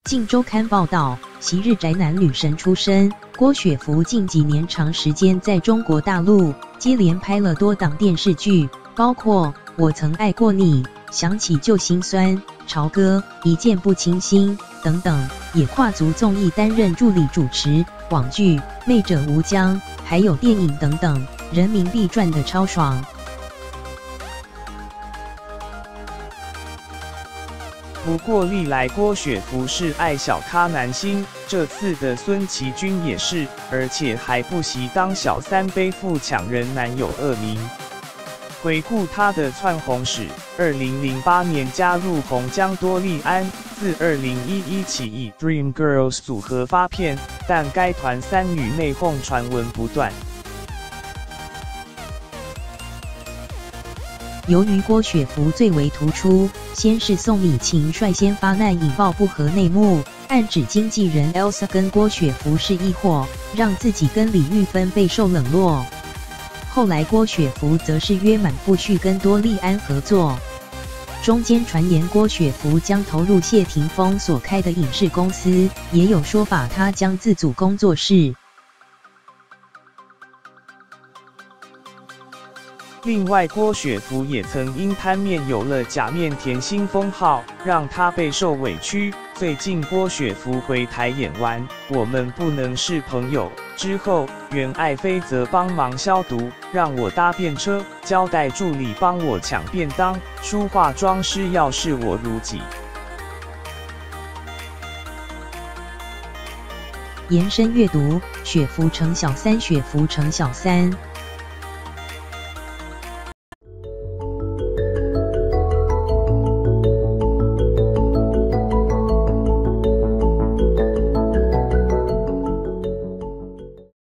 镜周刊报道，昔日宅男女神出身，郭雪芙近几年长时间在中国大陆接连拍了多档电视剧，包括《我曾爱过你》、想起就心酸、潮哥、一见不倾心等等，也跨足综艺担任助理主持、网剧《媚者无疆》，还有电影等等，人民币赚得超爽。不过历来郭雪芙是爱小咖男星，这次的孙奇君也是，而且还不惜当小三背负抢人男友恶名。回顾她的窜红史，2008年加入红姜多利安，自2011起以 Dream Girls 组合发片，但该团3女内讧传闻不断。由于郭雪芙最为突出，先是宋以勤率先发难引爆不和内幕，暗指经纪人 Elsa 跟郭雪芙是一伙，让自己跟李玉芬备受冷落。后来郭雪芙则是约满不续跟多利安合作，中间传言郭雪芙将投入谢霆锋所开的影视公司，也有说法她将自组工作室。另外，郭雪芙也曾因贪面有了假面甜心封号，让她备受委屈。最近郭雪芙回台演完《我们不能是朋友》之后，袁爱妃则帮忙消毒，让我搭便车，交代助理帮我抢便当，梳化妆师要视我如己。延伸阅读：雪芙成小三，雪芙成小三。